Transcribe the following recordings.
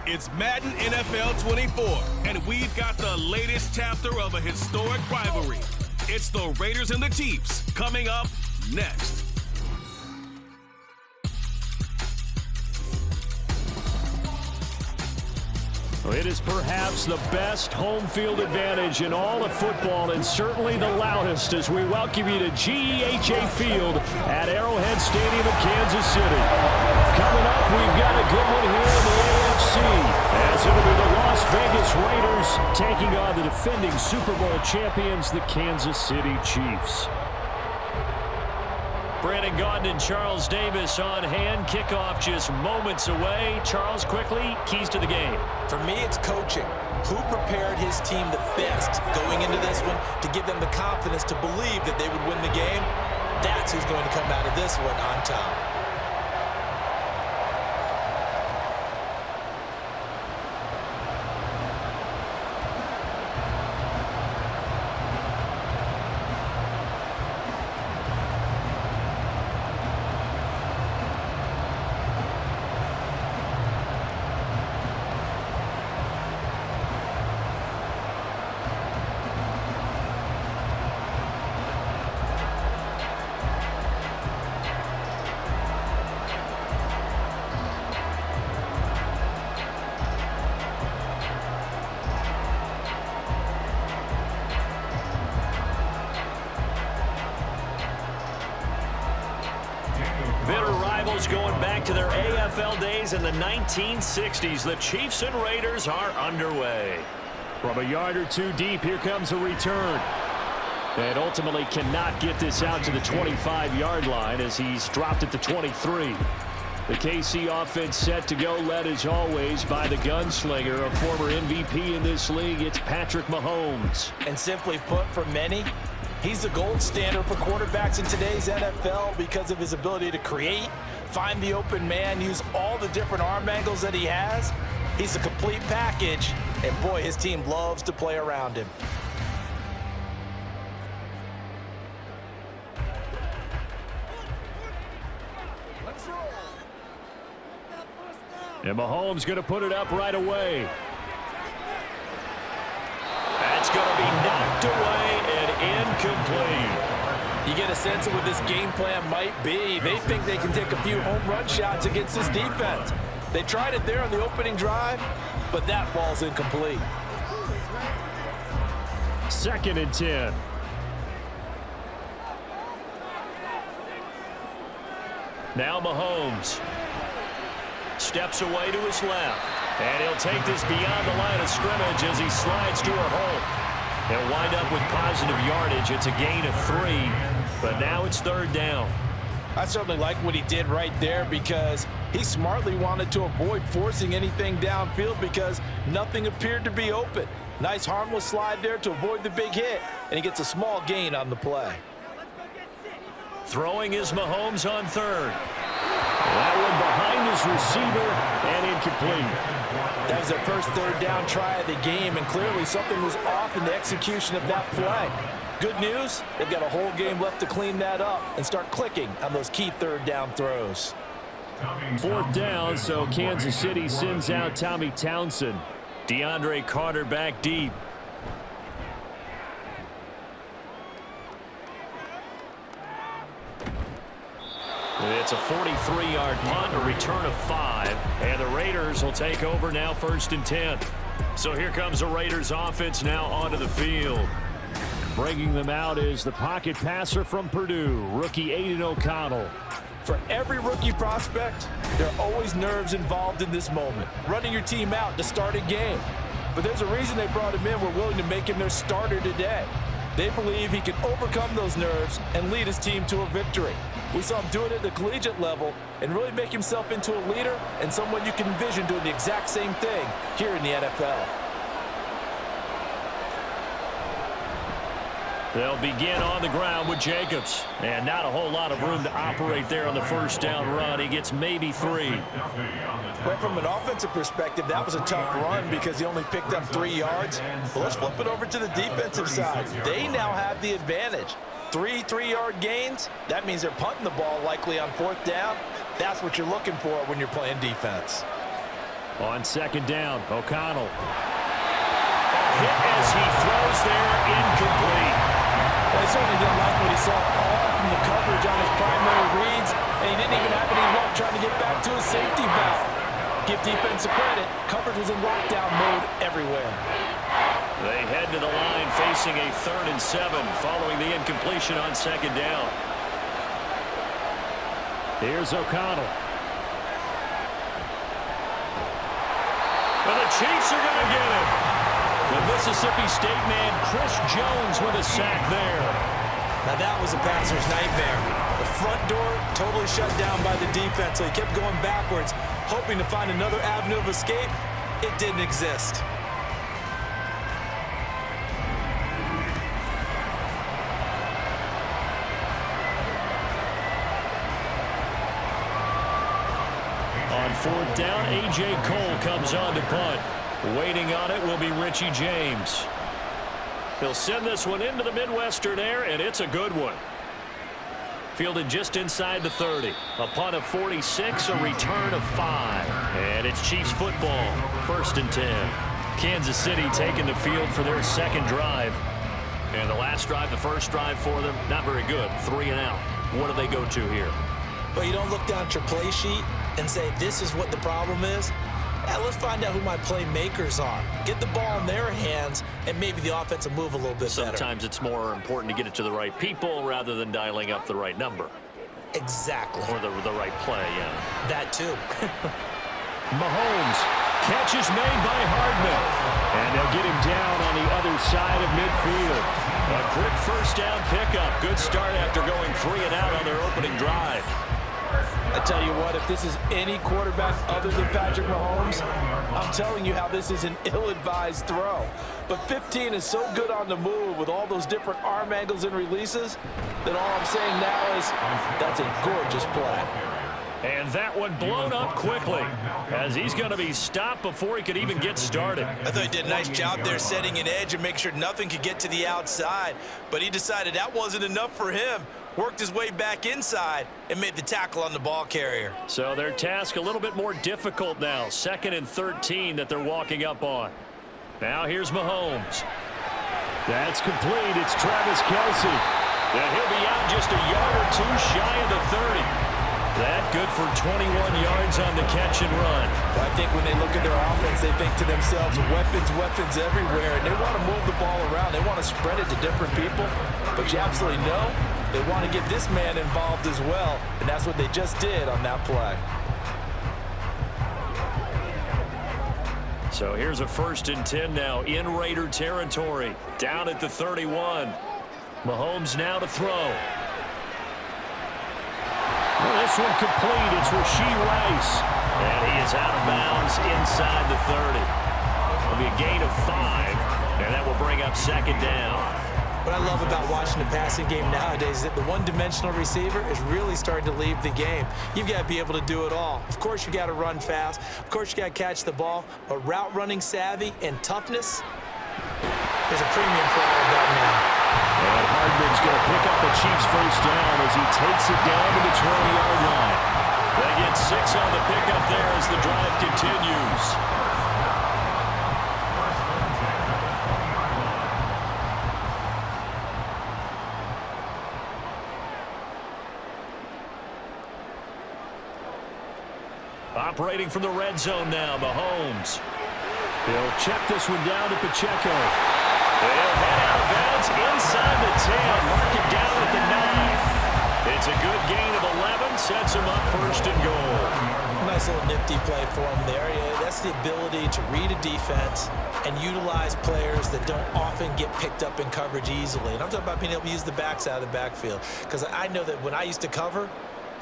It's Madden NFL 24, and we've got the latest chapter of a historic rivalry. It's the Raiders and the Chiefs coming up next. It is perhaps the best home field advantage in all of football, and certainly the loudest, as we welcome you to GEHA Field at Arrowhead Stadium in Kansas City. Coming up, we've got a good one here in the AFC, as it'll be the Las Vegas Raiders taking on the defending Super Bowl champions, the Kansas City Chiefs. Brandon Gaudin and Charles Davis on hand. Kickoff just moments away. Charles, quickly, keys to the game. For me, it's coaching. Who prepared his team the best going into this one to give them the confidence to believe that they would win the game? That's who's going to come out of this one on top. Bitter rivals going back to their AFL days in the 1960s. The Chiefs and Raiders are underway. From a yard or two deep, here comes a return. And ultimately cannot get this out to the 25-yard line as he's dropped it to 23. The KC offense set to go, led as always by the gunslinger, a former MVP in this league. It's Patrick Mahomes. And simply put, for many, he's the gold standard for quarterbacks in today's NFL because of his ability to create, find the open man, use all the different arm angles that he has. He's a complete package, and boy, his team loves to play around him. And Mahomes going to put it up right away. That's going to be knocked away and incomplete. You get a sense of what this game plan might be. They think they can take a few home run shots against this defense. They tried it there on the opening drive, but that ball's incomplete. 2nd and 10. Now Mahomes steps away to his left, and he'll take this beyond the line of scrimmage as he slides to a hole. He'll wind up with positive yardage. It's a gain of 3, but now it's 3rd down. I certainly like what he did right there because he smartly wanted to avoid forcing anything downfield because nothing appeared to be open. Nice harmless slide there to avoid the big hit, and he gets a small gain on the play. Throwing is Mahomes on 3rd. That one behind his receiver and incomplete. That was their first 3rd down try of the game, and clearly something was off in the execution of that play. Good news, they've got a whole game left to clean that up and start clicking on those key 3rd down throws. 4th down, so Kansas City sends out Tommy Townsend. DeAndre Carter back deep. It's a 43-yard punt, a return of 5, and the Raiders will take over now 1st and 10. So here comes the Raiders offense now onto the field. Bringing them out is the pocket passer from Purdue, rookie Aiden O'Connell. For every rookie prospect, there are always nerves involved in this moment, running your team out to start a game. But there's a reason they brought him in. We're willing to make him their starter today. They believe he can overcome those nerves and lead his team to a victory. We saw him do it at the collegiate level and really make himself into a leader and someone you can envision doing the exact same thing here in the NFL. They'll begin on the ground with Jacobs. And not a whole lot of room to operate there on the 1st down run. He gets maybe 3. But from an offensive perspective, that was a tough run because he only picked up 3 yards. Well, let's flip it over to the defensive side. They now have the advantage. 3 3-yard gains, that means they're punting the ball likely on 4th down. That's what you're looking for when you're playing defense. On second down, O'Connell. Hit as he throws there, incomplete. Well, he certainly didn't like what he saw all from the coverage on his primary reads, and he didn't even have any luck trying to get back to his safety valve. Give defense a credit. Coverage was in lockdown mode everywhere. They head to the line facing a 3rd and 7 following the incompletion on second down. Here's O'Connell. Well, the Chiefs are going to get it. The Mississippi State man, Chris Jones, with a sack there. Now that was a passer's nightmare. The front door totally shut down by the defense, so he kept going backwards, hoping to find another avenue of escape. It didn't exist. On 4th down, A.J. Cole comes on to punt. Waiting on it will be Richie James. He'll send this one into the Midwestern air, and it's a good one. Fielded just inside the 30. A punt of 46, a return of 5. And it's Chiefs football, 1st and 10. Kansas City taking the field for their second drive. And the last drive, the first drive for them, not very good. 3 and out. What do they go to here? But you don't look down at your play sheet and say, this is what the problem is. Let's find out who my playmakers are. Get the ball in their hands, and maybe the offense will move a little bit better. Sometimes it's more important to get it to the right people rather than dialing up the right number. Exactly. Or the right play, yeah. That too. Mahomes. Catch is made by Hardman. And they'll get him down on the other side of midfield. A quick first down pickup. Good start after going 3 and out on their opening drive. I tell you what, if this is any quarterback other than Patrick Mahomes, I'm telling you how this is an ill-advised throw. But 15 is so good on the move with all those different arm angles and releases that all I'm saying now is that's a gorgeous play. And that one blown up quickly as he's going to be stopped before he could even get started. I thought he did a nice job there setting an edge and make sure nothing could get to the outside. But he decided that wasn't enough for him. Worked his way back inside and made the tackle on the ball carrier. So their task a little bit more difficult now. 2nd and 13 that they're walking up on. Now here's Mahomes. That's complete. It's Travis Kelce. And he'll be out just a yard or 2 shy of the 30. That good for 21 yards on the catch and run. I think when they look at their offense, they think to themselves, weapons everywhere, and they want to move the ball around. They want to spread it to different people, but you absolutely know they want to get this man involved as well, and that's what they just did on that play. So here's a 1st and 10 now in Raider territory, down at the 31. Mahomes now to throw. Well, this one complete. It's Rashee Rice. And he is out of bounds inside the 30. It'll be a gain of 5, and that will bring up 2nd down. What I love about watching the passing game nowadays is that the one-dimensional receiver is really starting to leave the game. You've got to be able to do it all. Of course, you got to run fast. Of course, you got to catch the ball. But route running savvy and toughness, there's a premium for all of that now. And Hardman's going to pick up the Chiefs' first down as he takes it down to the 20-yard line. They get 6 on the pickup there as the drive continues. Operating from the red zone now, Mahomes. He'll check this one down to Pacheco. They'll head out of bounds inside the 10. Mark it down at the 9. It's a good gain of 11. Sets him up 1st and goal. Nice little nifty play for him there. Yeah, that's the ability to read a defense and utilize players that don't often get picked up in coverage easily. And I'm talking about being able to use the backs out of the backfield. Because I know that when I used to cover,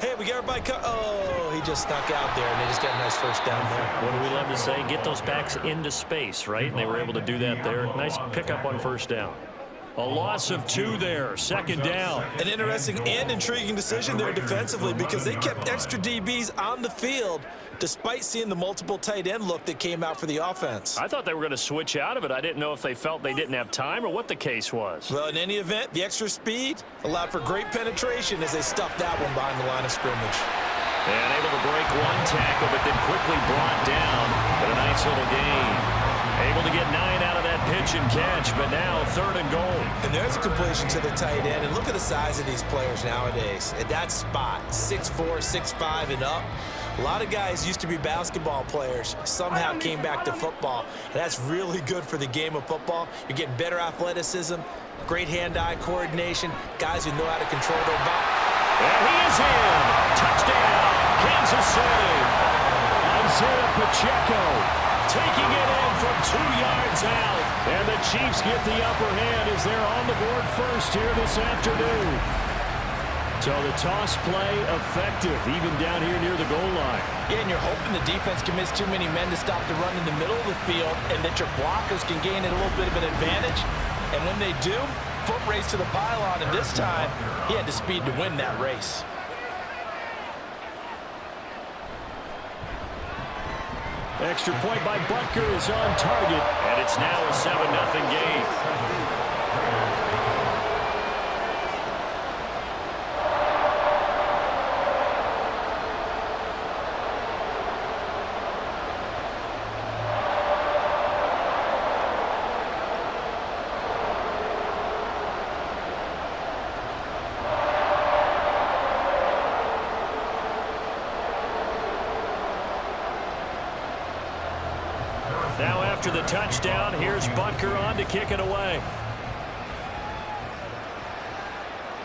hey, we got everybody oh, he just snuck out there, and they just got a nice first down there. What do we love to say? Get those backs into space, right? And they were able to do that there. Nice pickup on 1st down. A loss of 2 there, 2nd down. An interesting and intriguing decision there defensively because they kept extra DBs on the field despite seeing the multiple tight end look that came out for the offense. I thought they were going to switch out of it. I didn't know if they felt they didn't have time or what the case was. Well, in any event, the extra speed allowed for great penetration as they stuffed that one behind the line of scrimmage. And able to break one tackle, but then quickly brought down. But a nice little gain. Able to get 9 out of that pitch and catch, but now 3rd and goal. And there's a completion to the tight end. And look at the size of these players nowadays. At that spot, 6'4", 6'5", and up. A lot of guys used to be basketball players, somehow came back to football. And that's really good for the game of football. You're getting better athleticism, great hand-eye coordination, guys who know how to control their body. And he is in. Touchdown, Kansas City. Isaiah Pacheco taking it in from 2 yards out. And the Chiefs get the upper hand as they're on the board first here this afternoon. So the toss play effective, even down here near the goal line. Yeah, and you're hoping the defense can miss too many men to stop the run in the middle of the field and that your blockers can gain a little bit of an advantage. And when they do, foot race to the pylon, and this time he had the speed to win that race. Extra point by Butker is on target, and it's now a 7-0 game. Now after the touchdown, here's Butker on to kick it away.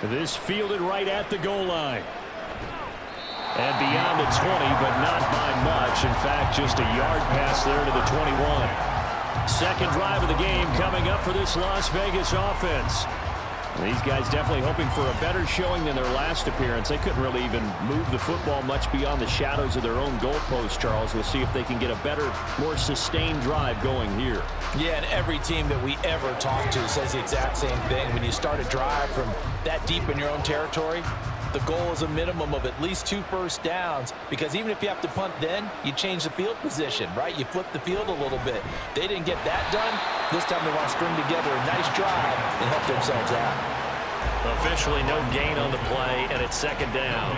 This fielded right at the goal line. And beyond the 20, but not by much. In fact, just a yard pass there to the 21. Second drive of the game coming up for this Las Vegas offense. These guys definitely hoping for a better showing than their last appearance. They couldn't really even move the football much beyond the shadows of their own goalpost, Charles. We'll see if they can get a better, more sustained drive going here. Yeah, and every team that we ever talk to says the exact same thing. When you start a drive from that deep in your own territory, the goal is a minimum of at least 2 first downs, because even if you have to punt then, you change the field position, right? You flip the field a little bit. They didn't get that done. This time they want to string together a nice drive and help themselves out. Officially no gain on the play, and it's 2nd down.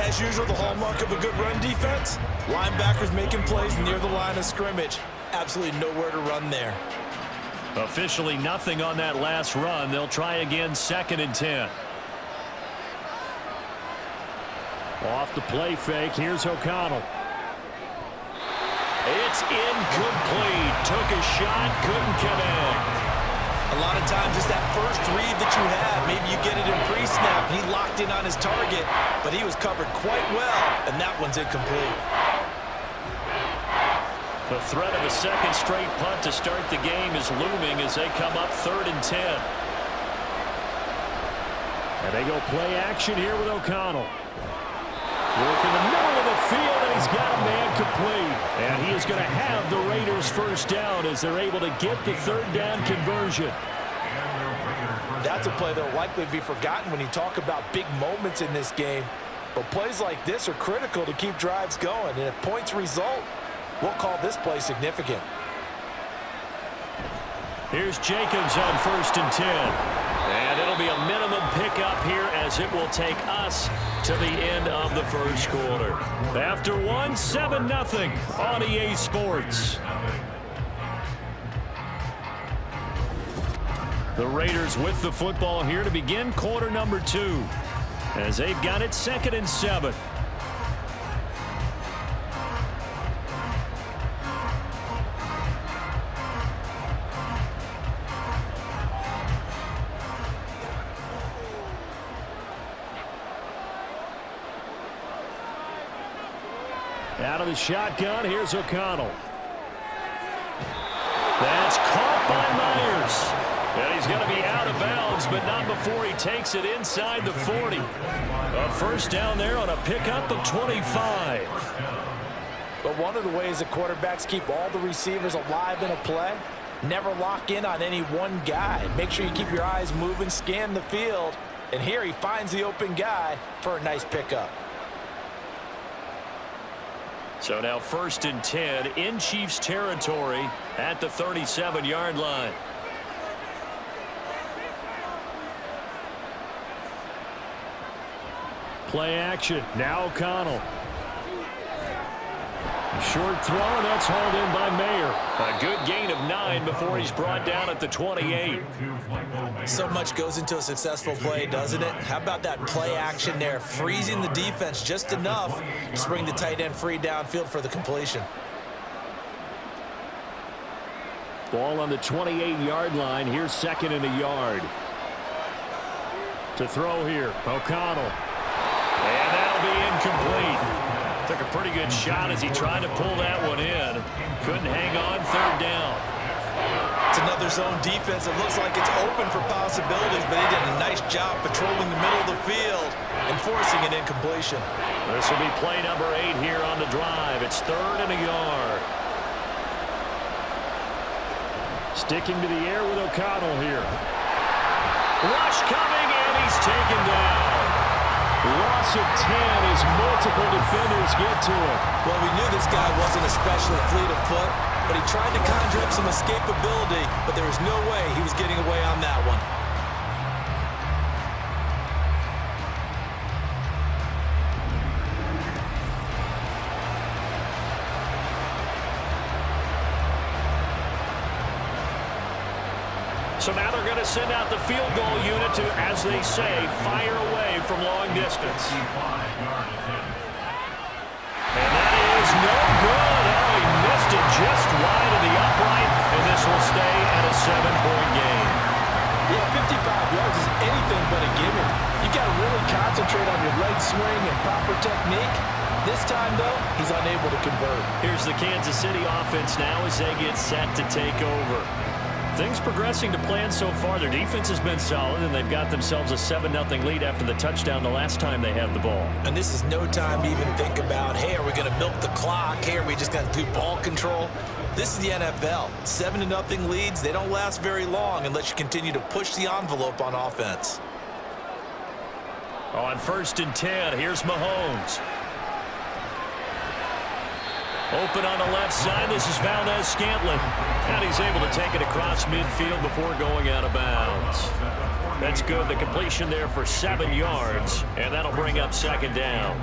As usual, the hallmark of a good run defense, linebackers making plays near the line of scrimmage. Absolutely nowhere to run there. Officially nothing on that last run. They'll try again, 2nd and 10. Off the play fake, here's O'Connell. It's incomplete. Took a shot, couldn't connect. A lot of times it's that first read that you have. Maybe you get it in pre-snap. He locked in on his target, but he was covered quite well, and that one's incomplete. The threat of a second straight punt to start the game is looming as they come up 3rd and 10. And they go play action here with O'Connell. Work in the middle of the field, and he's got a man complete. And he is going to have the Raiders first down as they're able to get the 3rd down conversion. That's a play that will likely be forgotten when you talk about big moments in this game. But plays like this are critical to keep drives going. And if points result, we'll call this play significant. Here's Jacobs on 1st and 10. And it'll be a minimum pickup here as it will take us to the end of the first quarter. After 7-0 on EA Sports. The Raiders with the football here to begin quarter number 2 as they've got it 2nd and 7. Out of the shotgun, here's O'Connell. That's caught by Myers. And he's going to be out of bounds, but not before he takes it inside the 40. A first down there on a pickup of 25. But one of the ways that quarterbacks keep all the receivers alive in a play, never lock in on any one guy. Make sure you keep your eyes moving, scan the field. And here he finds the open guy for a nice pickup. So now 1st and 10 in Chiefs territory at the 37-yard line. Play action. Now O'Connell. Short throw, and that's hauled in by Mayer. A good gain of 9 before he's brought down at the 28. So much goes into a successful play, doesn't it? How about that play action there, freezing the defense just enough to bring the tight end free downfield for the completion. Ball on the 28-yard line. Here's 2nd and a yard. To throw here, O'Connell. And that'll be incomplete. Took a pretty good shot as he tried to pull that one in. Couldn't hang on. 3rd down. It's another zone defense. It looks like it's open for possibilities, but he did a nice job patrolling the middle of the field and forcing an incompletion. This will be play number 8 here on the drive. It's 3rd and a yard. Sticking to the air with O'Connell here. Rush coming, and he's taken down. Loss of 10 as multiple defenders get to him. Well, we knew this guy wasn't especially fleet of foot, but he tried to conjure up some escapability, but there was no way he was getting away on that one. So now they're going to send out the field goal unit to, as they say, fire away from long distance. And that is no good. Oh, he missed it just wide of the upright, and this will stay at a 7-point game. Yeah, 55 yards is anything but a gimme. You got to really concentrate on your leg swing and proper technique. This time, though, he's unable to convert. Here's the Kansas City offense now as they get set to take over. Things progressing to plan so far. Their defense has been solid, and they've got themselves a 7-0 lead after the touchdown the last time they had the ball. And this is no time to even think about, hey, are we going to milk the clock? Hey, are we just going to do ball control? This is the NFL. 7-0 leads, they don't last very long unless you continue to push the envelope on offense. On 1st and 10, here's Mahomes. Open on the left side. This is Valdez-Scantling. And he's able to take it across midfield before going out of bounds. That's good. The completion there for 7 yards. And that'll bring up 2nd down.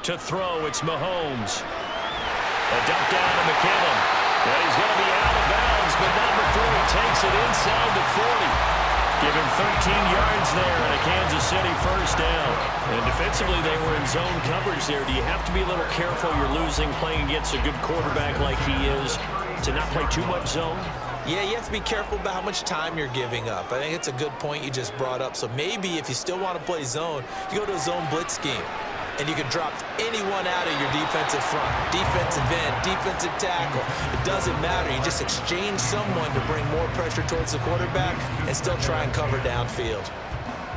To throw, it's Mahomes. A dump down to McKinnon. And he's going to be out of bounds, but not before he takes it inside the 40. Give him 13 yards there and a Kansas City 1st down. And defensively, they were in zone coverage there. Do you have to be a little careful? You're losing, playing against a good quarterback like he is, to not play too much zone? Yeah, you have to be careful about how much time you're giving up. I think it's a good point you just brought up. So maybe if you still want to play zone, you go to a zone blitz scheme. And you can drop anyone out of your defensive front. Defensive end, defensive tackle. It doesn't matter. You just exchange someone to bring more pressure towards the quarterback and still try and cover downfield.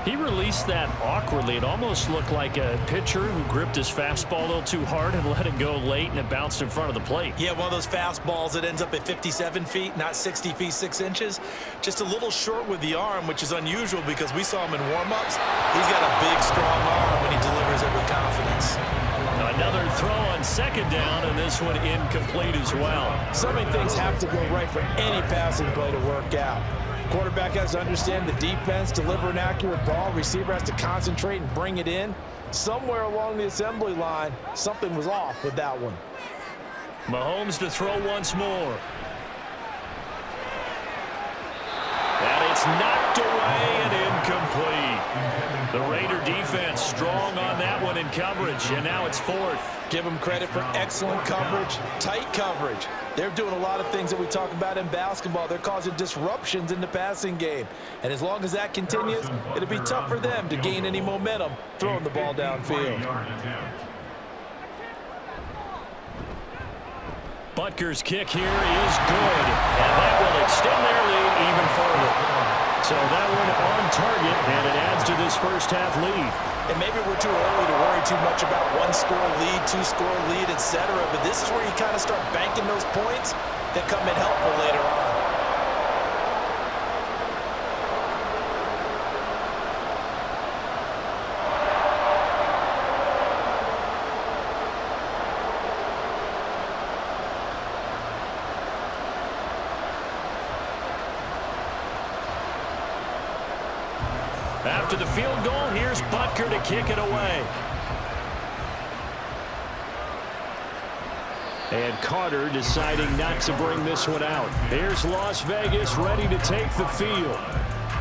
He released that awkwardly. It almost looked like a pitcher who gripped his fastball a little too hard and let it go late, and it bounced in front of the plate. Yeah, one of those fastballs that ends up at 57 feet, not 60 feet, 6 inches. Just a little short with the arm, which is unusual because we saw him in warm-ups. He's got a big, strong arm when he delivers it with confidence. Another throw on 2nd down, and this one incomplete as well. So many things have to go right for any passing play to work out. Quarterback has to understand the defense, deliver an accurate ball. Receiver has to concentrate and bring it in. Somewhere along the assembly line, something was off with that one. Mahomes to throw once more. And it's knocked away and incomplete. The Raider defense strong on that one in coverage, and now it's 4th. Give them credit for excellent coverage, tight coverage. They're doing a lot of things that we talk about in basketball. They're causing disruptions in the passing game. And as long as that continues, it'll be tough for them to gain any momentum throwing the ball downfield. Butker's kick here is good, and that will extend their lead even further. So that one on target, and it adds to this first half lead. And maybe we're too early to worry too much about 1-score lead, 2-score lead, etc. But this is where you kind of start banking those points that come in helpful later on. After the field goal, here's Butker to kick it away. And Carter deciding not to bring this one out. Here's Las Vegas ready to take the field.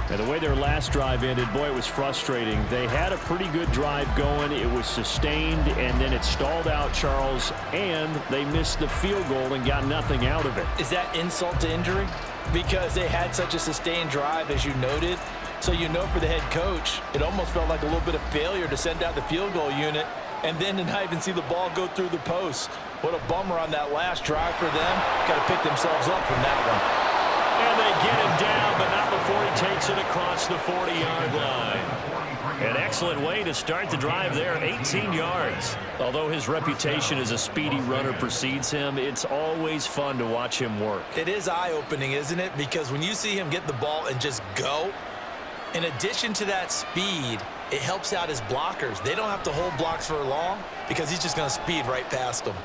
And the way their last drive ended, boy, it was frustrating. They had a pretty good drive going. It was sustained, and then it stalled out, Charles, and they missed the field goal and got nothing out of it. Is that insult to injury? Because they had such a sustained drive, as you noted. So you know for the head coach, it almost felt like a little bit of failure to send out the field goal unit and then to not even see the ball go through the post. What a bummer on that last drive for them. Got to pick themselves up from that one. And they get him down, but not before he takes it across the 40-yard line. An excellent way to start the drive there, 18 yards. Although his reputation as a speedy runner precedes him, it's always fun to watch him work. It is eye-opening, isn't it? Because when you see him get the ball and just go, in addition to that speed, it helps out his blockers. They don't have to hold blocks for long because he's just going to speed right past them.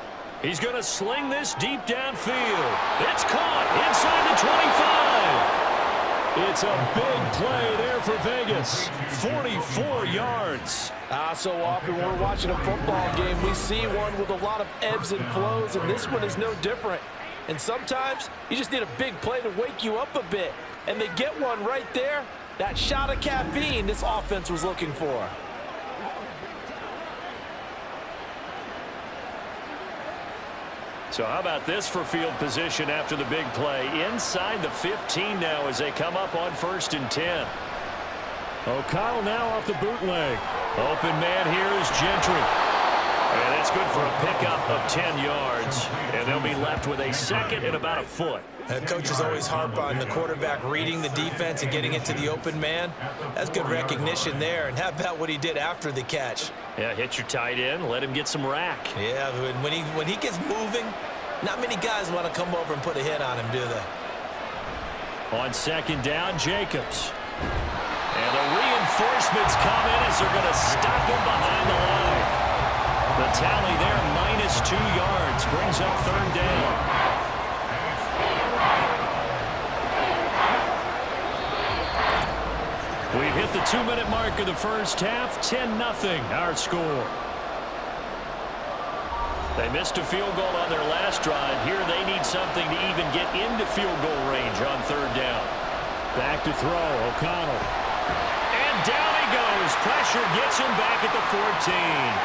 He's going to sling this deep downfield. It's caught inside the 25. It's a big play there for Vegas. 44 yards. So often when we're watching a football game, we see one with a lot of ebbs and flows, and this one is no different. And sometimes you just need a big play to wake you up a bit. And they get one right there. That shot of caffeine this offense was looking for. So how about this for field position after the big play? Inside the 15 now as they come up on 1st and 10. O'Connell now off the bootleg. Open man here is Gentry. And that's good for a pickup of 10 yards. And they'll be left with a second and about a foot. Coaches always harp on the quarterback reading the defense and getting it to the open man. That's good recognition there. And how about what he did after the catch? Yeah, hit your tight end, let him get some rack. Yeah, when he gets moving, not many guys want to come over and put a hit on him, do they? On 2nd down, Jacobs. And the reinforcements come in as they're going to stop him behind the line. The tally there, -2 yards, brings up 3rd down. We've hit the 2-minute mark of the first half. 10-0 our score. They missed a field goal on their last drive. Here they need something to even get into field goal range on 3rd down. Back to throw, O'Connell. And down he goes. Pressure gets him back at the 14.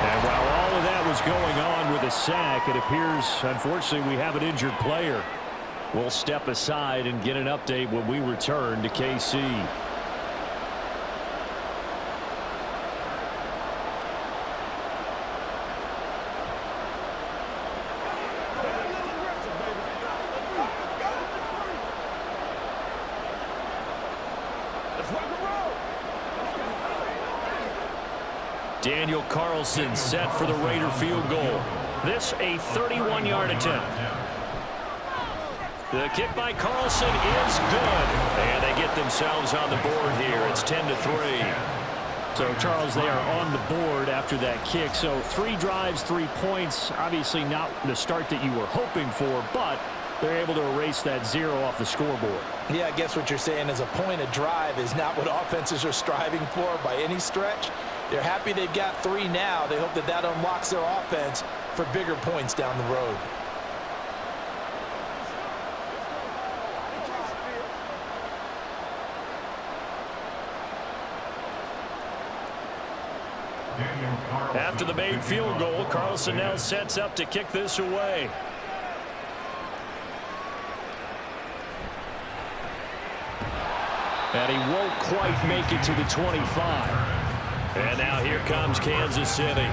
And while all of that was going on with a sack, it appears, unfortunately, we have an injured player. We'll step aside and get an update when we return to KC. Daniel Carlson set for the Raider field goal. This a 31-yard attempt. The kick by Carlson is good. And they get themselves on the board here. It's 10-3. So, Charles, they are on the board after that kick. So, 3 drives, 3 points. Obviously not the start that you were hoping for, but they're able to erase that 0 off the scoreboard. Yeah, I guess what you're saying is a point a drive is not what offenses are striving for by any stretch. They're happy they've got 3 now. They hope that that unlocks their offense for bigger points down the road. After the made field goal, Carlson now sets up to kick this away. And he won't quite make it to the 25. And now here comes Kansas City.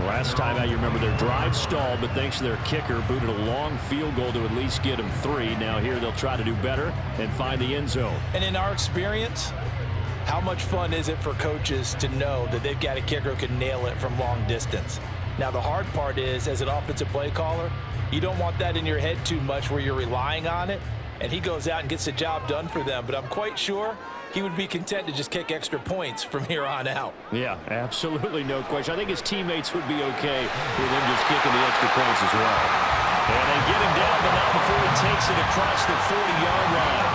Last time out, you remember their drive stalled, but thanks to their kicker, booted a long field goal to at least get them 3. Now here they'll try to do better and find the end zone. And in our experience, how much fun is it for coaches to know that they've got a kicker who can nail it from long distance? Now, the hard part is, as an offensive play caller, you don't want that in your head too much where you're relying on it, and he goes out and gets the job done for them. But I'm quite sure he would be content to just kick extra points from here on out. Yeah, absolutely no question. I think his teammates would be okay with him just kicking the extra points as well. And they get him down, but not before he takes it across the 40-yard line.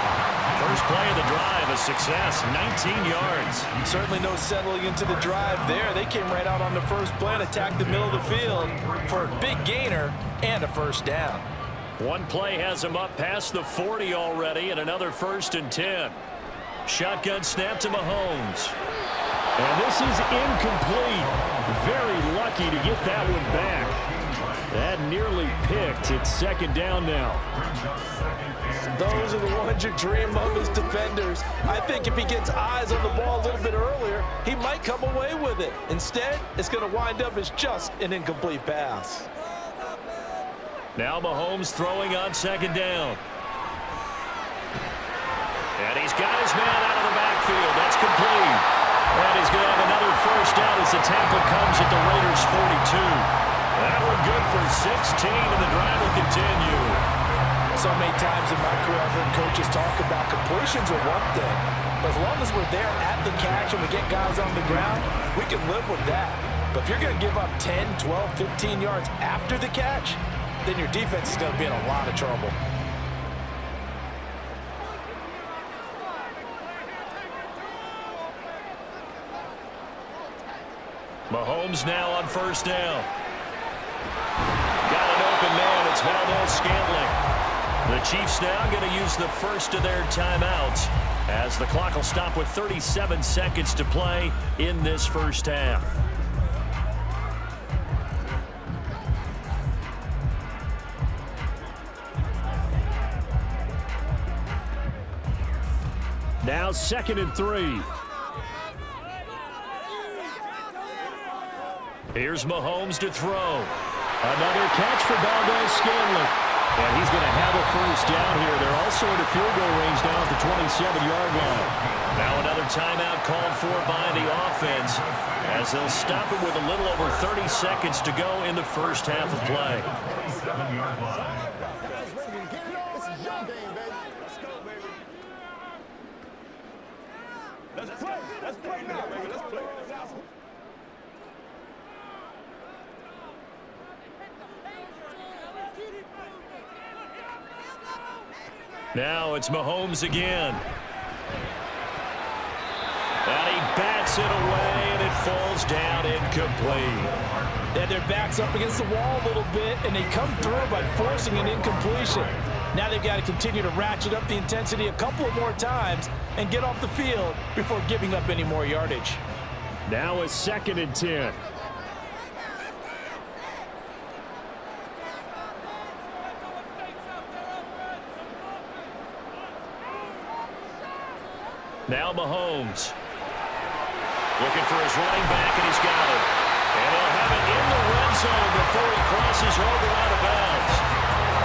First play of the drive, a success, 19 yards. Certainly no settling into the drive there. They came right out on the first play and attacked the middle of the field for a big gainer and a first down. One play has him up past the 40 already, and another 1st and 10. Shotgun snap to Mahomes. And this is incomplete. Very lucky to get that one back. That nearly picked. It's 2nd down now. Those are the ones you dream of as defenders. I think if he gets eyes on the ball a little bit earlier, he might come away with it. Instead, it's going to wind up as just an incomplete pass. Now Mahomes throwing on 2nd down. And he's got his man out of the backfield. That's complete. And he's going to have another first down as the tackle comes at the Raiders' 42. That one good for 16, and the drive will continue. So many times in my career, I've heard coaches talk about completions are one thing. But as long as we're there at the catch and we get guys on the ground, we can live with that. But if you're going to give up 10, 12, 15 yards after the catch, then your defense is going to be in a lot of trouble. Mahomes now on first down. Got an open man. It's Valdez-Scantling. The Chiefs now going to use the first of their timeouts as the clock will stop with 37 seconds to play in this first half. Now 2nd and 3. Here's Mahomes to throw. Another catch for Valdez-Scantling. And he's going to have a first down here. They're also into field goal range now at the 27-yard line. Now another timeout called for by the offense as they'll stop it with a little over 30 seconds to go in the first half of play. Let's play. Let's play now, baby. Let's play. Now it's Mahomes again. And he bats it away, and it falls down incomplete. Yeah, their back's up against the wall a little bit, and they come through by forcing an incompletion. Now they've got to continue to ratchet up the intensity a couple of more times and get off the field before giving up any more yardage. Now it's 2nd and 10. Now Mahomes. Looking for his running back, and he's got it. And he'll have it in the red zone before he crosses over out of bounds.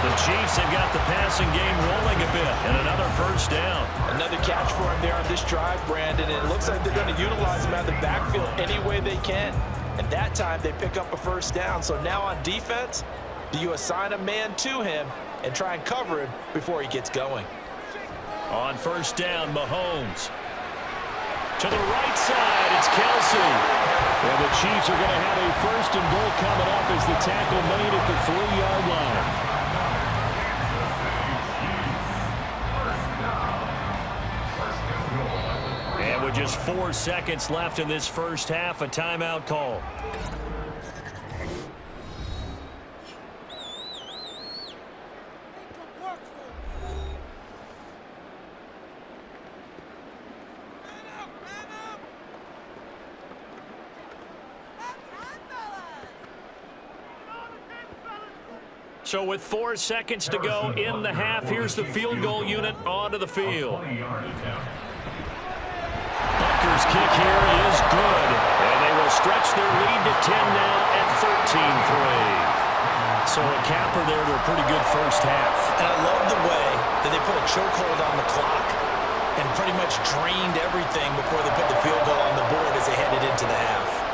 The Chiefs have got the passing game rolling a bit, and another first down. Another catch for him there on this drive, Brandon. It looks like they're going to utilize him out of the backfield any way they can. And that time they pick up a first down. So now on defense, do you assign a man to him and try and cover him before he gets going? On first down, Mahomes. To the right side, it's Kelsey. And the Chiefs are going to have a first and goal coming up as the tackle made at the 3-yard line. And with just 4 seconds left in this first half, a timeout call. So with 4 seconds to go in the half, here's the field goal unit onto the field. Bucker's kick here is good, and they will stretch their lead to 10 now at 13-3. So a capper there to a pretty good first half. And I love the way that they put a chokehold on the clock and pretty much drained everything before they put the field goal on the board as they headed into the half.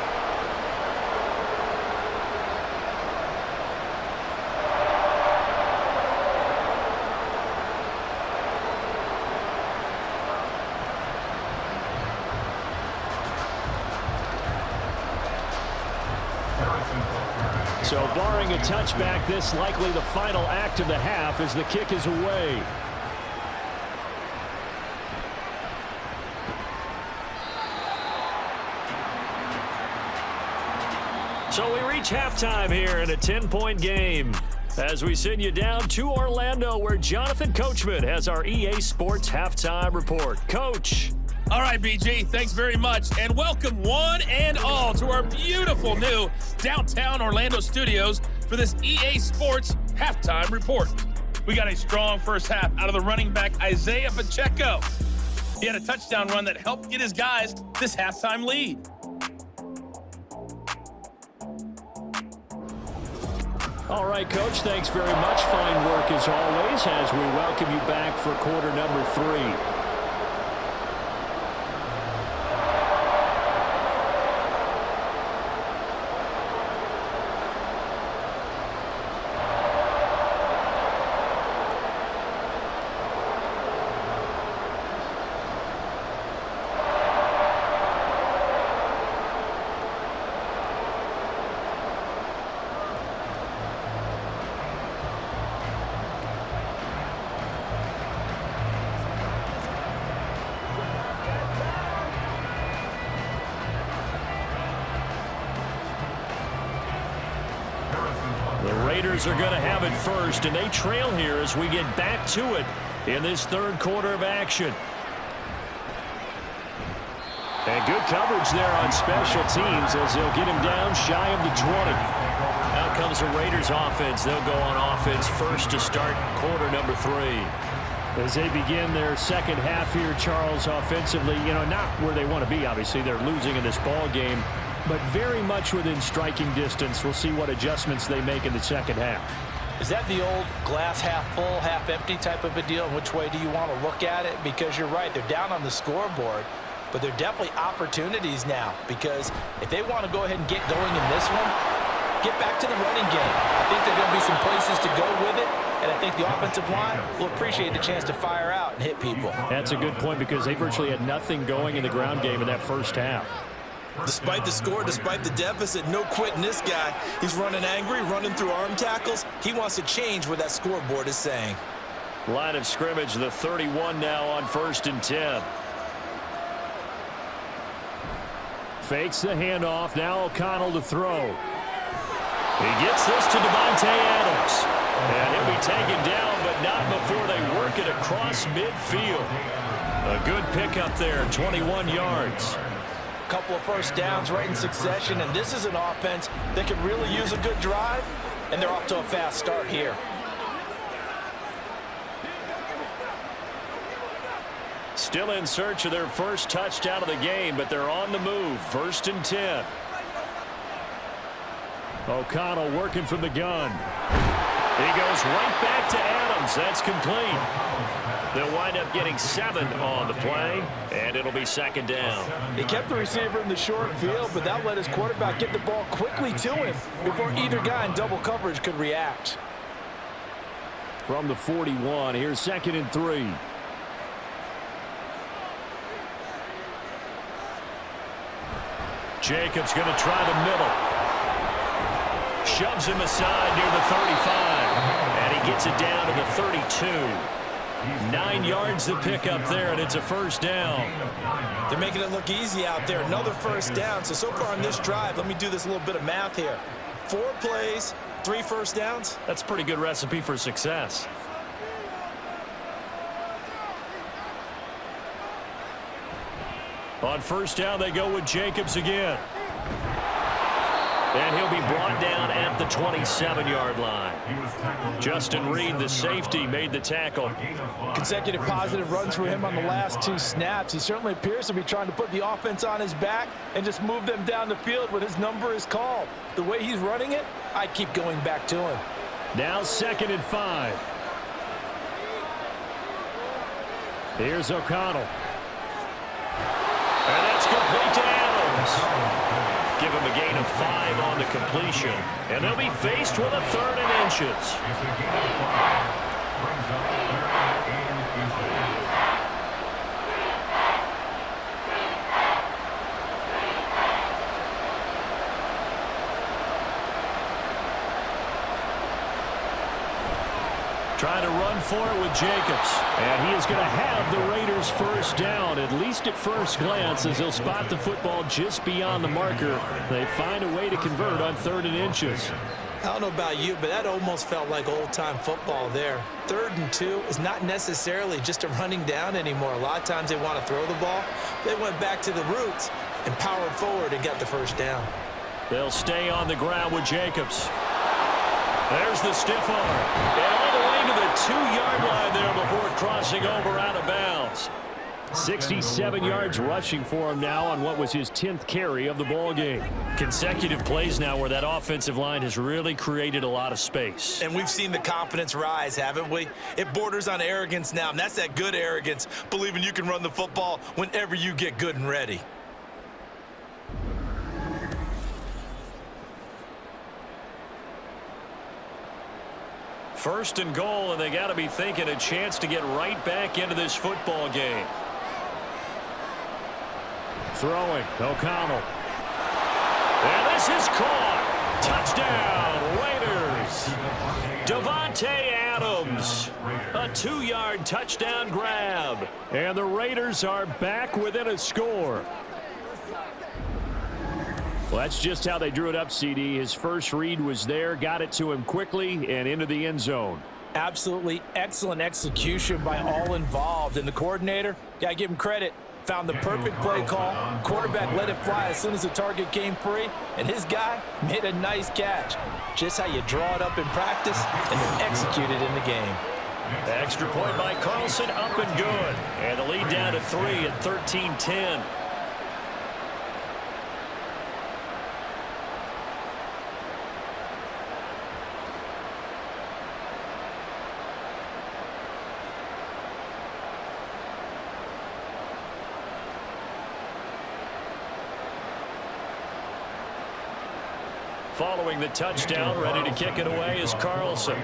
So barring a touchback, this likely the final act of the half as the kick is away. So we reach halftime here in a 10-point game as we send you down to Orlando, where Jonathan Coachman has our EA Sports Halftime Report. Coach. All right, BG, thanks very much. And welcome one and all to our beautiful new downtown Orlando studios for this EA Sports Halftime Report. We got a strong first half out of the running back, Isaiah Pacheco. He had a touchdown run that helped get his guys this halftime lead. All right, Coach, thanks very much. Fine work as always as we welcome you back for quarter number 3. Raiders are going to have it first, and they trail here as we get back to it in this third quarter of action. And good coverage there on special teams as they'll get him down shy of the 20. Out comes the Raiders offense. They'll go on offense first to start quarter number 3. As they begin their second half here, Charles, offensively, not where they want to be, obviously. They're losing in this ball game, but very much within striking distance. We'll see what adjustments they make in the second half. Is that the old glass half full, half empty type of a deal? Which way do you want to look at it? Because you're right, they're down on the scoreboard, but they're definitely opportunities now, because if they want to go ahead and get going in this one, get back to the running game. I think there are going to be some places to go with it, and I think the offensive line will appreciate the chance to fire out and hit people. That's a good point, because they virtually had nothing going in the ground game in that first half. Despite the score, despite the deficit, no quitting this guy. He's running angry, running through arm tackles. He wants to change what that scoreboard is saying. Line of scrimmage, the 31 now on 1st and 10. Fakes the handoff. Now O'Connell to throw. He gets this to Devontae Adams. And he'll be taken down, but not before they work it across midfield. A good pickup there, 21 yards. Couple of first downs right in succession, and this is an offense that could really use a good drive, and they're off to a fast start here. Still in search of their first touchdown of the game, but they're on the move. 1st and 10. O'Connell working from the gun. He goes right back to Adams. That's complete. They'll wind up getting 7 on the play, and it'll be 2nd down. He kept the receiver in the short field, but that let his quarterback get the ball quickly to him before either guy in double coverage could react. From the 41, here's 2nd and 3. Jacobs going to try the middle. Shoves him aside near the 35, and he gets it down to the 32. 9 yards to pick up there, and it's a first down. They're making it look easy out there. Another first down. So far on this drive, let me do this little bit of math here. 4 plays, 3 first downs. That's a pretty good recipe for success. On first down, they go with Jacobs again. And he'll be brought down at the 27-yard line. Justin Reed, the safety, made the tackle. Consecutive positive runs for him on the last 2 snaps. He certainly appears to be trying to put the offense on his back and just move them down the field when his number is called. The way he's running it, I'd keep going back to him. Now 2nd and 5. Here's O'Connell. And that's complete to Adams. Give him a gain of 5 on the completion. And they'll be faced with a 3rd and inches. Trying to run for it with Jacobs. And he is going to have the Raiders first down, at least at first glance, as he'll spot the football just beyond the marker. They find a way to convert on 3rd and inches. I don't know about you, but that almost felt like old-time football there. 3rd and 2 is not necessarily just a running down anymore. A lot of times they want to throw the ball. They went back to the roots and powered forward and got the first down. They'll stay on the ground with Jacobs. There's the stiff arm. And all the way to the 2-yard line there before crossing over out of bounds. 67 yards rushing for him now on what was his 10th carry of the ball game. Consecutive plays now where that offensive line has really created a lot of space. And we've seen the confidence rise, haven't we? It borders on arrogance now, and that's that good arrogance, believing you can run the football whenever you get good and ready. First and goal, and they got to be thinking a chance to get right back into this football game. Throwing, O'Connell. And this is caught. Touchdown, Raiders. Devontae Adams. A 2-yard touchdown grab. And the Raiders are back within a score. Well, that's just how they drew it up, CD. His first read was there, got it to him quickly, and into the end zone. Absolutely excellent execution by all involved. And the coordinator, got to give him credit, found the perfect play call. Quarterback let it fly as soon as the target came free, and his guy made a nice catch. Just how you draw it up in practice and then execute it in the game. Extra point by Carlson, up and good. And the lead down to 3 at 13-10. Following the touchdown, ready to kick it away is Carlson.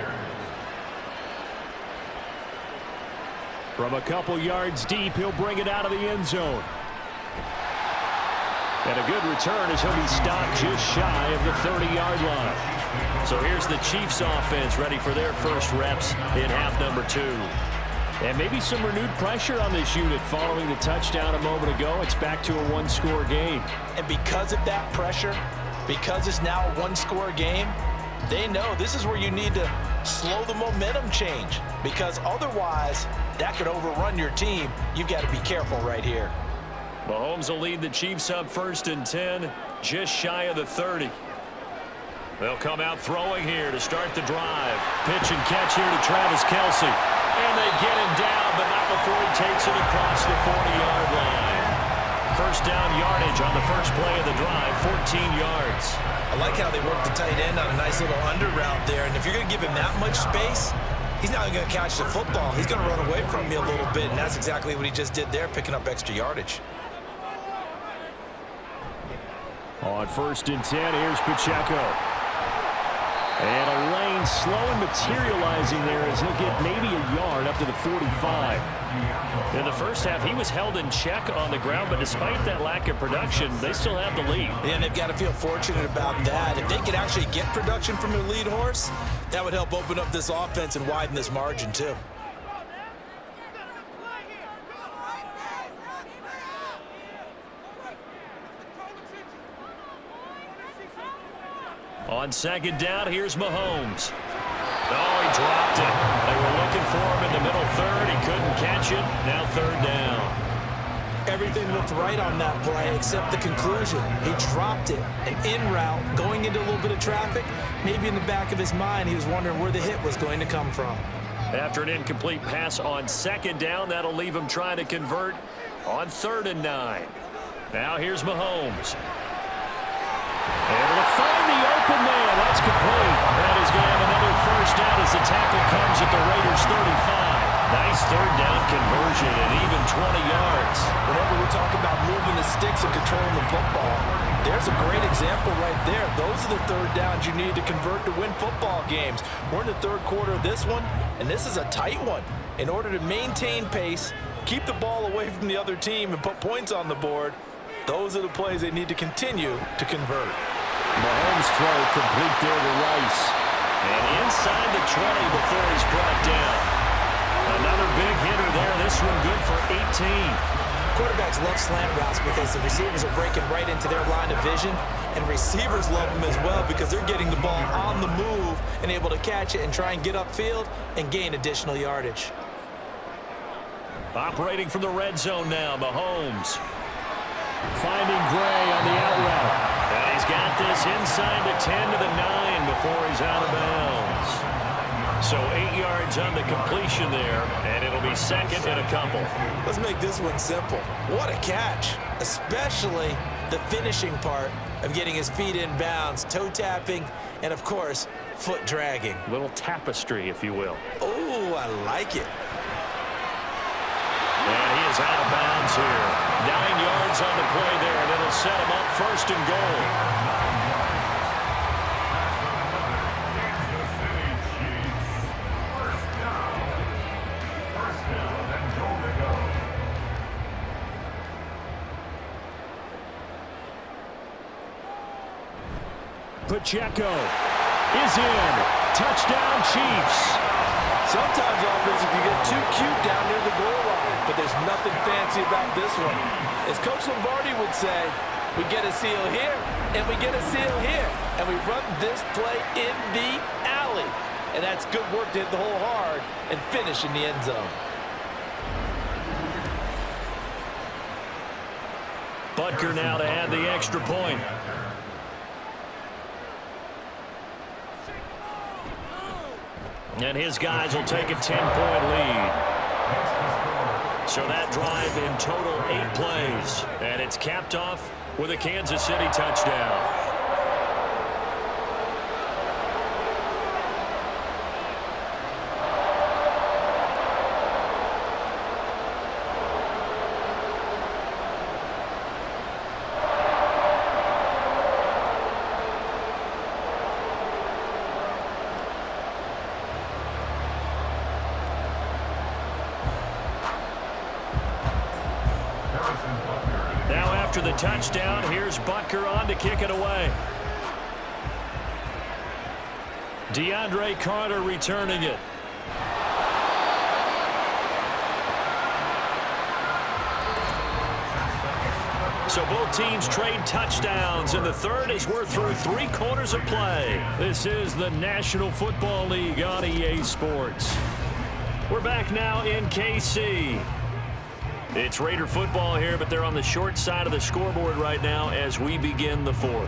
From a couple yards deep, he'll bring it out of the end zone. And a good return as he'll be stopped just shy of the 30-yard line. So here's the Chiefs offense ready for their first reps in half number 2. And maybe some renewed pressure on this unit following the touchdown a moment ago. It's back to a 1-score game. And because of that pressure, because it's now a 1-score game, they know this is where you need to slow the momentum change, because otherwise that could overrun your team. You've got to be careful right here. Mahomes will lead the Chiefs up 1st and 10, just shy of the 30. They'll come out throwing here to start the drive. Pitch and catch here to Travis Kelce. And they get him down, but not before he takes it across the 40-yard line. First down yardage on the first play of the drive, 14 yards. I like how they work the tight end on a nice little under route there. And if you're going to give him that much space, he's not going to catch the football. He's going to run away from me a little bit, and that's exactly what he just did there, picking up extra yardage. On 1st and 10, here's Pacheco. And a lane slow and materializing there as he'll get maybe a yard up to the 45. In the first half, he was held in check on the ground, but despite that lack of production, they still have the lead. And they've got to feel fortunate about that. If they could actually get production from their lead horse, that would help open up this offense and widen this margin too. On 2nd down, here's Mahomes. Oh, he dropped it. They were looking for him in the middle 3rd. He couldn't catch it. Now 3rd down. Everything looked right on that play except the conclusion. He dropped it. An in route, going into a little bit of traffic. Maybe in the back of his mind, he was wondering where the hit was going to come from. After an incomplete pass on 2nd down, that'll leave him trying to convert on 3rd and 9. Now here's Mahomes. Able to find the open man. That's complete. That is going to have another first down as the tackle comes at the Raiders' 35. Nice 3rd down conversion and even 20 yards. Whenever we talk about moving the sticks and controlling the football, there's a great example right there. Those are the 3rd downs you need to convert to win football games. We're in the 3rd quarter of this one, and this is a tight one. In order to maintain pace, keep the ball away from the other team, and put points on the board, those are the plays they need to continue to convert. Mahomes throw complete there to Rice. And inside the 20 before he's brought down. Another big hitter there. This one good for 18. Quarterbacks love slant routes because the receivers are breaking right into their line of vision, and receivers love them as well because they're getting the ball on the move and able to catch it and try and get upfield and gain additional yardage. Operating from the red zone now, Mahomes. Finding Gray on the out route. And he's got this inside the 10 to the 9 before he's out of bounds. So 8 yards on the completion there, and it'll be second and a couple. Let's make this one simple. What a catch, especially the finishing part of getting his feet in bounds, toe tapping, and of course, foot dragging. Little tapestry, if you will. Oh, I like it. And he is out of bounds here. 9 yards on the play there, and it'll set him up first and goal. Pacheco is in. Touchdown, Chiefs. Sometimes offense can get too cute down near the goal line, but there's nothing fancy about this one. As Coach Lombardi would say, we get a seal here, and we get a seal here, and we run this play in the alley. And that's good work to hit the hole hard and finish in the end zone. Butker now to add the extra point. And his guys will take a 10-point lead. So that drive in total 8 plays. And it's capped off with a Kansas City touchdown. After the touchdown, here's Butker on to kick it away. DeAndre Carter returning it. So both teams trade touchdowns, and the third as we're through 3 quarters of play. This is the National Football League on EA Sports. We're back now in KC. It's Raider football here, but they're on the short side of the scoreboard right now as we begin the 4th.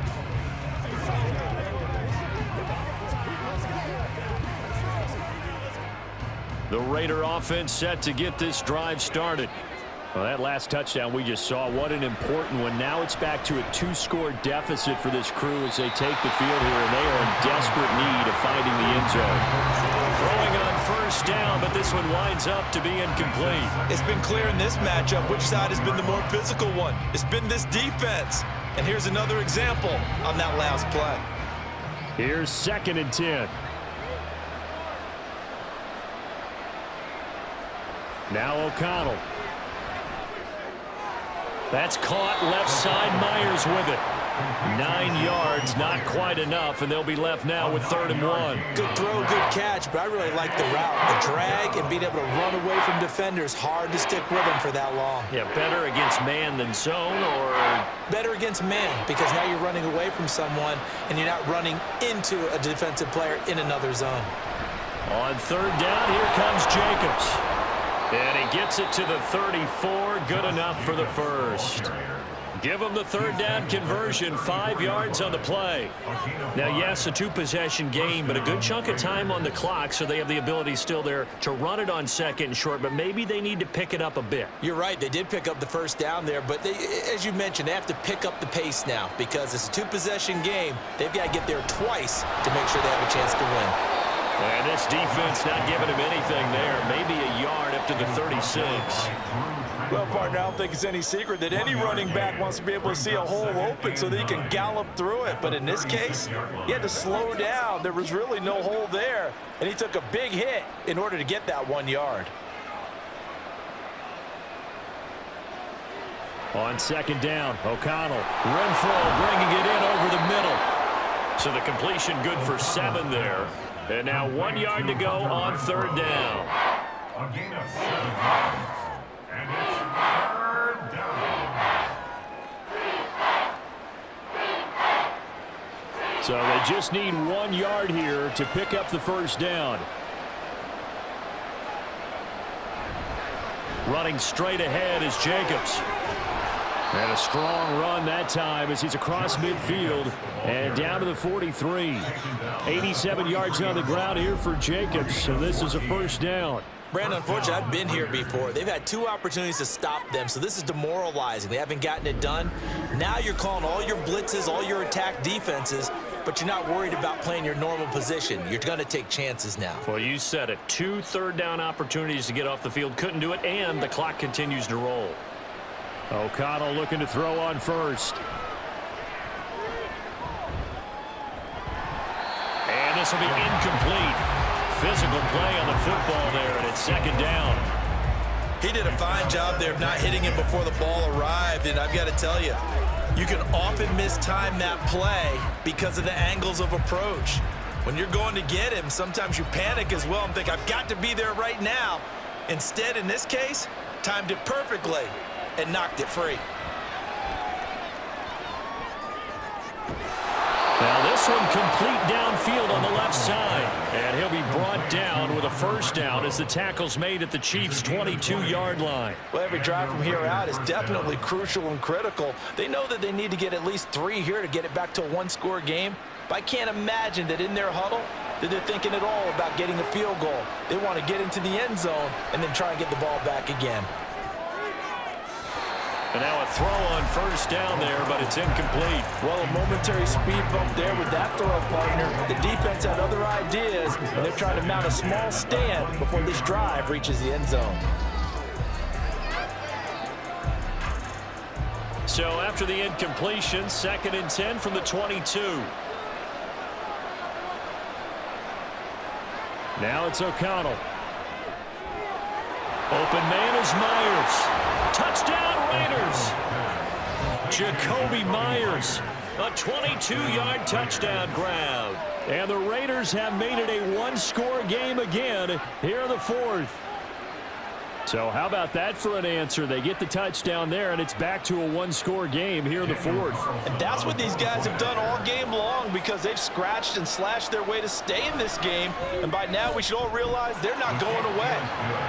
The Raider offense set to get this drive started. Well, that last touchdown we just saw, what an important one. Now it's back to a 2-score deficit for this crew as they take the field here, and they are in desperate need of finding the end zone. Throwing on first down, but this one winds up to be incomplete. It's been clear in this matchup which side has been the more physical one. It's been this defense. And here's another example on that last play. Here's 2nd and 10. Now O'Connell. That's caught left side. Myers with it. 9 yards, not quite enough, and they'll be left now with 3rd and 1. Good throw, good catch, but I really like the route. The drag and being able to run away from defenders. Hard to stick with them for that long. Yeah, better against man than zone, or? Better against man, because now you're running away from someone, and you're not running into a defensive player in another zone. On 3rd down, here comes Jacobs. And he gets it to the 34, good enough for the first. Give them the 3rd down conversion, 5 yards on the play. Now, yes, a 2-possession game, but a good chunk of time on the clock, so they have the ability still there to run it on 2nd and short, but maybe they need to pick it up a bit. You're right, they did pick up the first down there, but they, as you mentioned, they have to pick up the pace now because it's a 2-possession game. They've got to get there twice to make sure they have a chance to win. And this defense not giving him anything there. Maybe a yard up to the 36. Well, partner, I don't think it's any secret that any running back wants to be able to see a hole open so that he can gallop through it. But in this case, he had to slow down. There was really no hole there, and he took a big hit in order to get that 1 yard. On 2nd down, O'Connell. Renfro bringing it in over the middle. So the completion good for 7 there. And now 1 yard to go on third down. A gain of 7 yards. And it's third down. So they just need 1 yard here to pick up the first down. Running straight ahead is Jacobs. And a strong run that time as he's across midfield and down to the 43. 87 yards on the ground here for Jacobs, and this is a first down. Brandon, unfortunately, I've been here before. They've had 2 opportunities to stop them, so this is demoralizing. They haven't gotten it done. Now you're calling all your blitzes, all your attack defenses, but you're not worried about playing your normal position. You're going to take chances now. Well, you said it. 2 third-down opportunities to get off the field. Couldn't do it, and the clock continues to roll. O'Connell looking to throw on first. And this will be incomplete. Physical play on the football there, and it's second down. He did a fine job there of not hitting him before the ball arrived, and I've got to tell you, you can often mistime that play because of the angles of approach. When you're going to get him, sometimes you panic as well and think, I've got to be there right now. Instead, in this case, timed it perfectly and knocked it free. Now this one complete downfield on the left side. And he'll be brought down with a first down as the tackle's made at the Chiefs' 22-yard line. Well, every drive from here out is definitely crucial and critical. They know that they need to get at least 3 here to get it back to a 1-score game. But I can't imagine that in their huddle that they're thinking at all about getting a field goal. They want to get into the end zone and then try and get the ball back again. And now a throw on first down there, but it's incomplete. Well, a momentary speed bump there with that throw, partner. The defense had other ideas, and they're trying to mount a small stand before this drive reaches the end zone. So after the incompletion, 2nd and 10 from the 22. Now it's O'Connell. Open man is Myers. Touchdown Raiders. Jacoby Myers. A 22-yard touchdown grab. And the Raiders have made it a 1-score game again here in the 4th. So how about that for an answer? They get the touchdown there, and it's back to a 1-score game here in the 4th. And that's what these guys have done all game long because they've scratched and slashed their way to stay in this game. And by now, we should all realize they're not going away.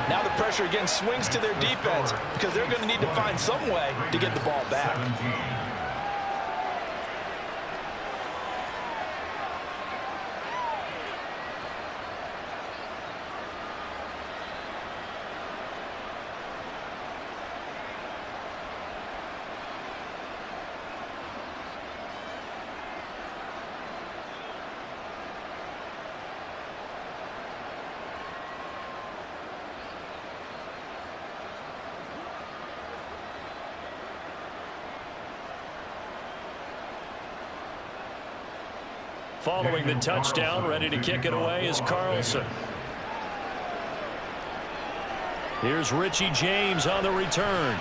Now the pressure again swings to their defense because they're going to need to find some way to get the ball back. Following the touchdown, ready to kick it away is Carlson. Here's Richie James on the return.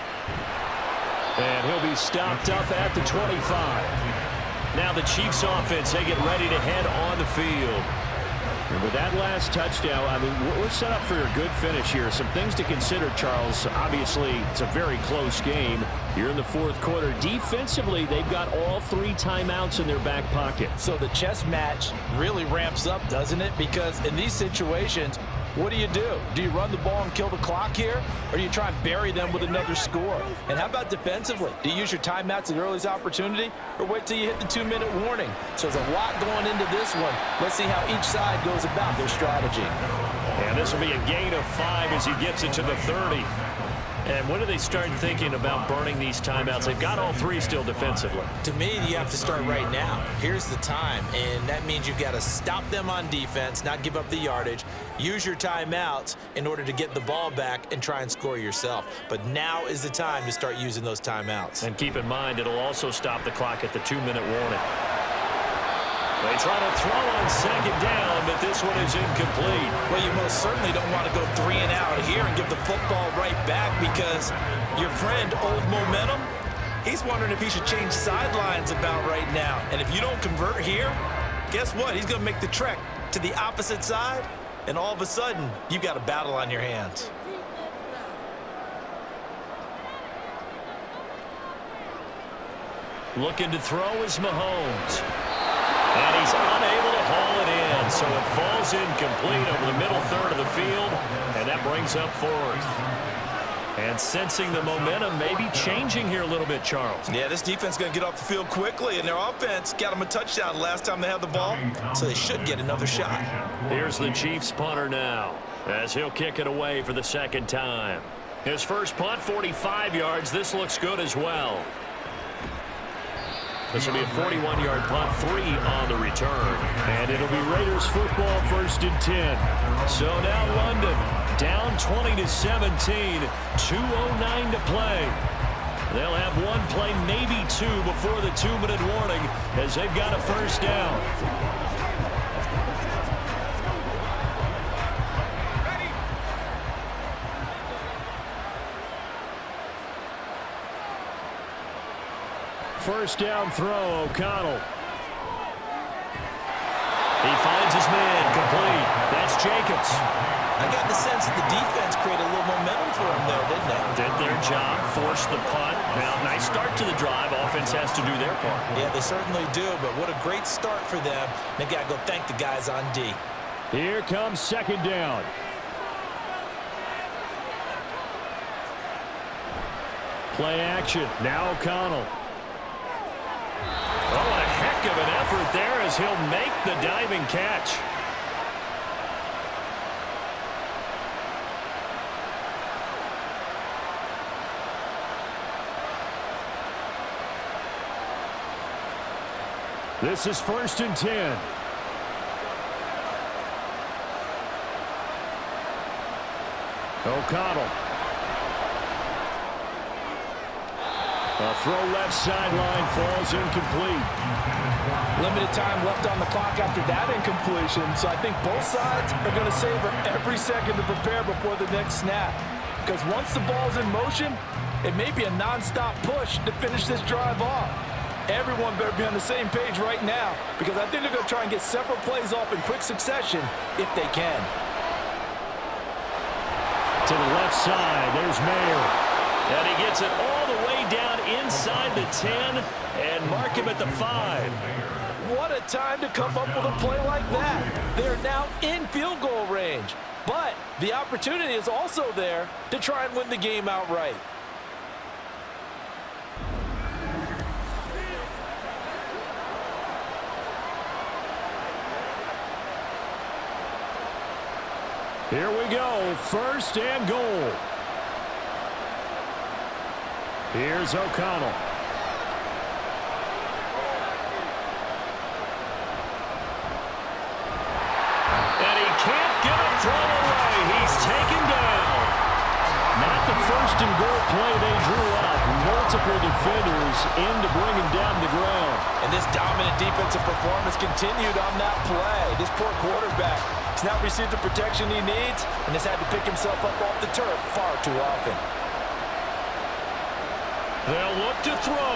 And he'll be stopped up at the 25. Now the Chiefs offense, they get ready to head on the field. And with that last touchdown, I mean, we're set up for a good finish here. Some things to consider, Charles. Obviously, it's a very close game. You're in the 4th quarter. Defensively, they've got all 3 timeouts in their back pocket. So the chess match really ramps up, doesn't it? Because in these situations, what do? Do you run the ball and kill the clock here? Or do you try and bury them with another score? And how about defensively? Do you use your timeouts at the earliest opportunity? Or wait till you hit the 2-minute warning? So there's a lot going into this one. Let's see how each side goes about their strategy. And this will be a gain of 5 as he gets it to the 30. And when do they start thinking about burning these timeouts? They've got all 3 still defensively. To me, you have to start right now. Here's the time, and that means you've got to stop them on defense, not give up the yardage, use your timeouts in order to get the ball back and try and score yourself. But now is the time to start using those timeouts. And keep in mind, it'll also stop the clock at the 2-minute warning. They try to throw on 2nd down, but this one is incomplete. Well, you most certainly don't want to go 3 and out here and give the football right back because your friend, Old Momentum, he's wondering if he should change sidelines about right now. And if you don't convert here, guess what? He's going to make the trek to the opposite side, and all of a sudden, you've got a battle on your hands. Looking to throw is Mahomes. And he's unable to haul it in, so it falls incomplete over the middle third of the field, and that brings up fourth. And sensing the momentum may be changing here a little bit, Charles. Yeah, this defense is going to get off the field quickly, and their offense got them a touchdown last time they had the ball, so they should get another shot. Here's the Chiefs punter now, as he'll kick it away for the second time. His first punt, 45 yards. This looks good as well. This will be a 41-yard punt, 3 on the return. And it'll be Raiders football, 1st and 10. So now London down 20-17, 2:09 to play. They'll have one play, maybe two, before the 2-minute warning as they've got a first down. First down throw, O'Connell. He finds his man, complete. That's Jacobs. I got the sense that the defense created a little momentum for them there, didn't they? Did their job, forced the punt. Now, nice start to the drive. Offense has to do their part. Yeah, they certainly do, but what a great start for them. They've got to go thank the guys on D. Here comes second down. Play action. Now O'Connell. Oh, what a heck of an effort there as he'll make the diving catch. This is 1st and 10. O'Connell. A throw left sideline, falls incomplete. Limited time left on the clock after that incompletion, so I think both sides are going to savor every second to prepare before the next snap. Because once the ball's in motion, it may be a non-stop push to finish this drive off. Everyone better be on the same page right now, because I think they're going to try and get several plays off in quick succession if they can. To the left side, there's Mayer. And he gets it all the way down inside the 10 and mark him at the 5. What a time to come up with a play like that. They're now in field goal range. But the opportunity is also there to try and win the game outright. Here we go, 1st and goal. Here's O'Connell. And he can't get a throw away. He's taken down. Not the 1st and goal play they drew up. Multiple defenders in to bring him down to the ground. And this dominant defensive performance continued on that play. This poor quarterback has not received the protection he needs and has had to pick himself up off the turf far too often. They'll look to throw.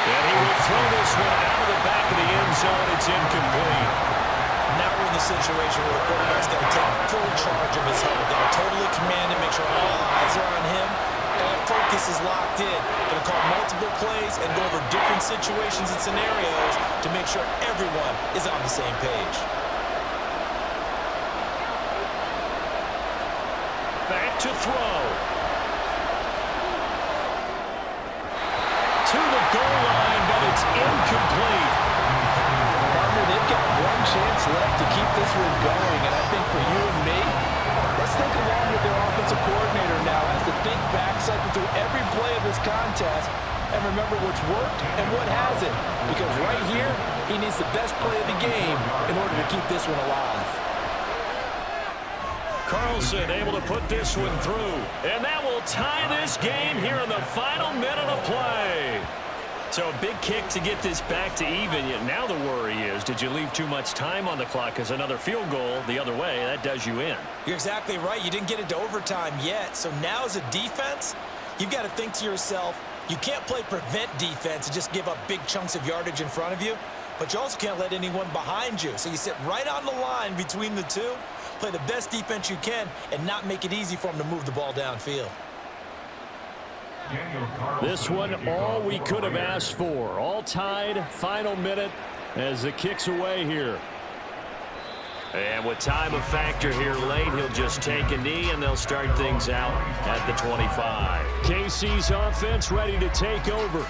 And he will throw this one out of the back of the end zone. It's incomplete. Now we're in the situation where the quarterback's got to take full charge of his helmet. Got to totally command it, make sure all eyes are on him. All focus is locked in. Going to call multiple plays and go over different situations and scenarios to make sure everyone is on the same page. Back to throw. To the goal line, but it's incomplete. Partner, they've got one chance left to keep this one going, and I think for you and me, let's think along with their offensive coordinator now as to think back, cycle through every play of this contest, and remember what's worked and what hasn't. Because right here, he needs the best play of the game in order to keep this one alive. Carlson able to put this one through. And that will tie this game here in the final minute of play. So a big kick to get this back to even. Yet now the worry is, did you leave too much time on the clock? Because another field goal the other way, that does you in. You're exactly right. You didn't get into overtime yet. So now as a defense, you've got to think to yourself, you can't play prevent defense and just give up big chunks of yardage in front of you. but you also can't let anyone behind you. So you sit right on the line between the two, play the best defense you can, and not make it easy for them to move the ball downfield. This one, all we could have asked for. All tied, final minute as the kick's away here. And with time a factor here late, he'll just take a knee, and they'll start things out at the 25. KC's offense ready to take over.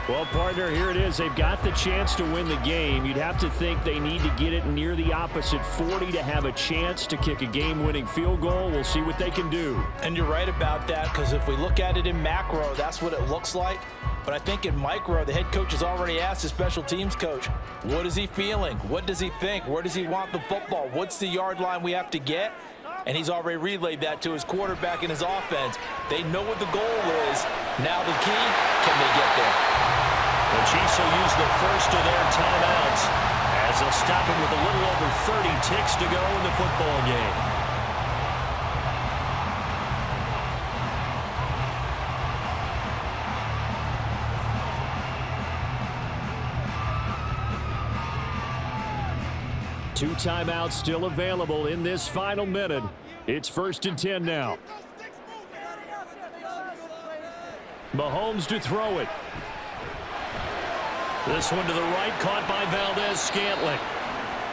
Well, partner, here it is. They've got the chance to win the game. You'd have to think they need to get it near the opposite 40 to have a chance to kick a game-winning field goal. We'll see what they can do. And you're right about that, because if we look at it in macro, that's what it looks like. But I think in micro, the head coach has already asked the special teams coach, what is he feeling? What does he think? Where does he want the football? What's the yard line we have to get? And he's already relayed that to his quarterback and his offense. They know what the goal is. Now the key, can they get there? The Chiefs will use the first of their timeouts as they'll stop it with a little over 30 ticks to go in the football game. Two timeouts still available in this final minute. It's 1st and 10 now. Mahomes to throw it. This one to the right, caught by Valdez-Scantling.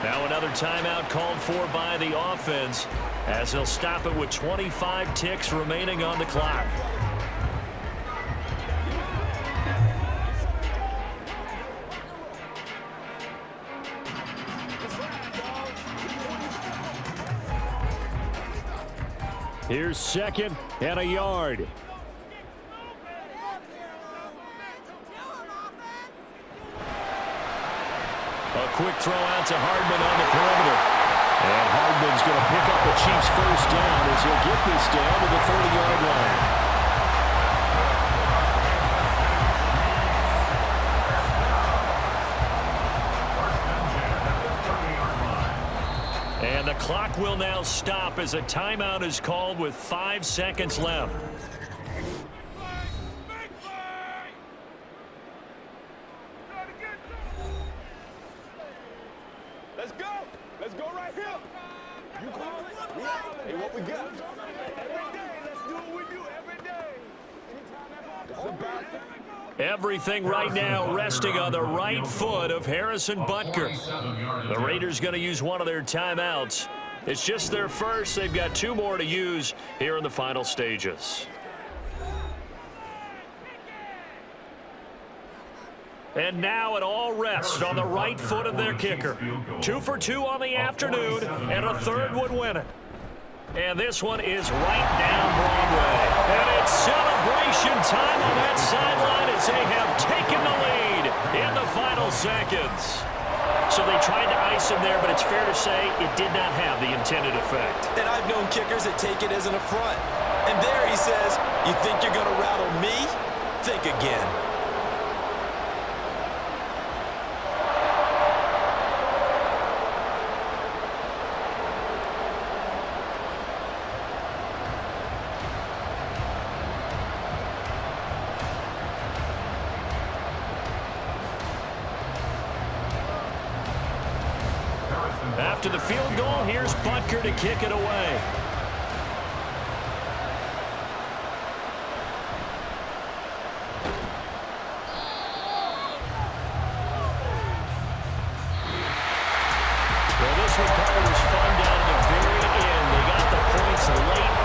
Now another timeout called for by the offense as they'll stop it with 25 ticks remaining on the clock. Here's 2nd and a yard. A quick throw out to Hardman on the perimeter. And Hardman's going to pick up the Chiefs' first down as he'll get this down to the 30-yard line. And the clock will now stop as a timeout is called with 5 seconds left. Let's go. Let's go right here. You call it. We call it. Hey, what we got? Every day. Let's do what we do every day. It's about Everything right now resting on the right foot of Harrison Butker. The Raiders going to use one of their timeouts. It's just their first. They've got 2 more to use here in the final stages. And now it all rests on the right foot of their kicker. 2 for 2 on the afternoon, and a 3rd one winning. And this one is right down Broadway. And it's celebration time on that sideline as they have taken the lead in the final seconds. So they tried to ice him there, but it's fair to say it did not have the intended effect. And I've known kickers that take it as an affront. And there he says, you think you're going to rattle me? Think again. After the field goal, here's Butker to kick it away. Well, this one, Carter, was fun down at the very end. They got the points late